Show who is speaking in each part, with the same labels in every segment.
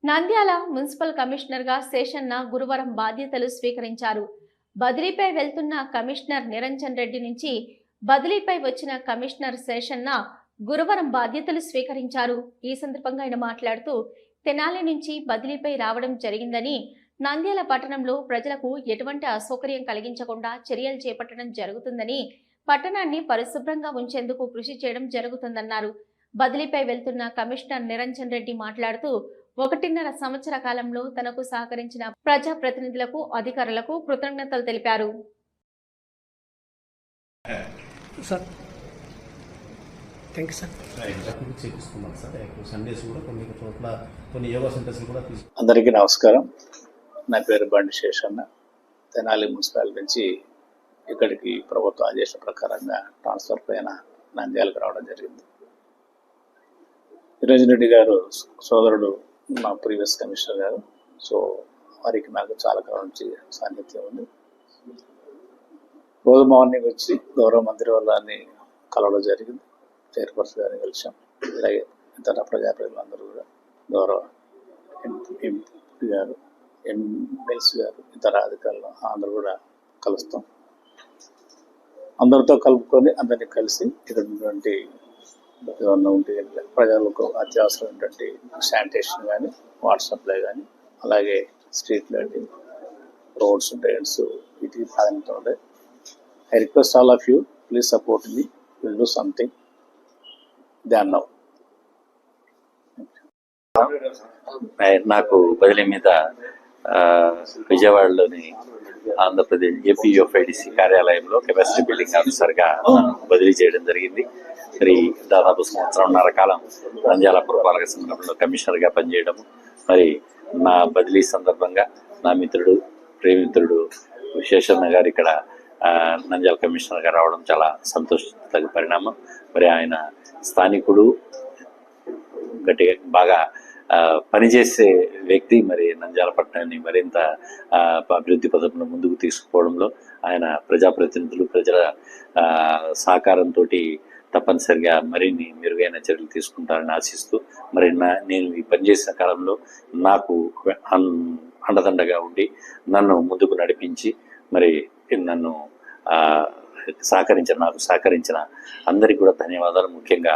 Speaker 1: Nandyal municipal కమిషనర్గా శేషన్న గురువారం బాధ్యతలు స్వీకరించారు. బదిలీపై వెళ్తున్న కమిషనర్ నిరంజన్ రెడ్డి నుంచి బదిలీపై వచ్చిన కమిషనర్ శేషన్న గురువారం బాధ్యతలు స్వీకరించారు. ఈ సందర్భంగా ఆయన మాట్లాడుతూ తెనాలి నుంచి బదిలీపై రావడం జరిగిందని, నంద్యాల పట్టణంలో ప్రజలకు ఎటువంటి అసౌకర్యం కలిగించకుండా చర్యలు చేపట్టడం జరుగుతుందని, పట్టణాన్ని పరిశుభ్రంగా ఉంచేందుకు కృషి చేయడం జరుగుతుందన్నారు. బదిలీపై వెళ్తున్న కమిషనర్ నిరంజన్ రెడ్డి మాట్లాడుతూ 1.5 సంవత్సర కాలంలో తనకు సహకరించిన ప్రజాప్రతినిధులకు, అధికారులకు కృతజ్ఞతలు తెలిపారు.
Speaker 2: అందరికీ నమస్కారం. నా పేరు బండి శేషన్న. తెనాలి మున్సిపాలిటీ నుంచి ఇక్కడికి ప్రభుత్వ ఆదేశం ప్రకారంగా ట్రాన్స్ఫర్ పైన నంద్యాలకు రావడం జరిగింది. నిరంజన్ రెడ్డి గారు సోదరుడు, మా ప్రీవియస్ కమిషనర్ గారు. సో వారికి నాకు చాలా కాలం నుంచి సాన్నిధ్యం ఉంది. రోజు మార్నింగ్ వచ్చి గౌరవ మంత్రి వాళ్ళని కలవడం జరిగింది. చైర్పర్సన్ గారిని కలిసాం. అలాగే ఇతర ప్రజాప్రతినిధులందరూ కూడా, గౌరవ ఎంపీ గారు, ఎమ్మెల్సీ గారు, ఇతర అధికారులు అందరూ కూడా కలుస్తాం. అందరితో కలుపుకొని అందరినీ కలిసి ఇక్కడ ఉన్నటువంటి ఏమన్నా ఉంటే ప్రజలకు అత్యవసరమైనటువంటి శానిటేషన్ కానీ, వాటర్ సప్లై కానీ, అలాగే స్ట్రీట్ లైటింగ్, రోడ్స్, డ్రైన్స్, వీటికి ప్రాధాన్యత ఉంటాయి. I request all of you, please support me, will do something than now.
Speaker 3: నాకు బదిలీ మీద విజయవాడలోని ఆంధ్రప్రదేశ్ ఏపీఎఫ్ఐడిసి కార్యాలయంలో కెపాసిటీ బిల్డింగ్ ఆఫీసర్గా బదిలీ చేయడం జరిగింది. మరి దాదాపు 1.5 సంవత్సరాల కాలం నంద్యాల పురపాలక సంఘంలో కమిషనర్గా పనిచేయడం, మరి నా బదిలీ సందర్భంగా నా మిత్రుడు, ప్రేమిత్రుడు శేషన్న గారు ఇక్కడ నంద్యాల కమిషనర్గా రావడం చాలా సంతోషించదగ్గ పరిణామం. మరి ఆయన స్థానికుడు, గట్టిగా బాగా పనిచేసే వ్యక్తి. మరి నంద్యాల పట్టణాన్ని మరింత అభివృద్ధి పథకంలో ముందుకు తీసుకుపోవడంలో ఆయన ప్రజాప్రతినిధులు, ప్రజల సహకారంతో తప్పనిసరిగా మరిన్ని మెరుగైన చర్యలు తీసుకుంటారని ఆశిస్తూ, మరి నేను ఈ పనిచేసిన కాలంలో నాకు అండదండగా ఉండి నన్ను ముందుకు నడిపించి మరి నన్ను నాకు సహకరించిన అందరికీ కూడా ధన్యవాదాలు. ముఖ్యంగా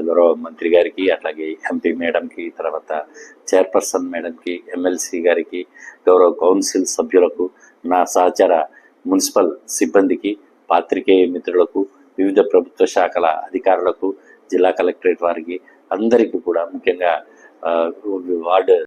Speaker 3: గౌరవ మంత్రి గారికి, అట్లాగే ఎంపీ మేడంకి, తర్వాత చైర్పర్సన్ మేడంకి, ఎమ్మెల్సీ గారికి, గౌరవ కౌన్సిల్ సభ్యులకు, నా సహచర మున్సిపల్ సిబ్బందికి, పాత్రికేయ మిత్రులకు, వివిధ ప్రభుత్వ శాఖల అధికారులకు, జిల్లా కలెక్టరేట్ వారికి అందరికీ కూడా, ముఖ్యంగా వార్డు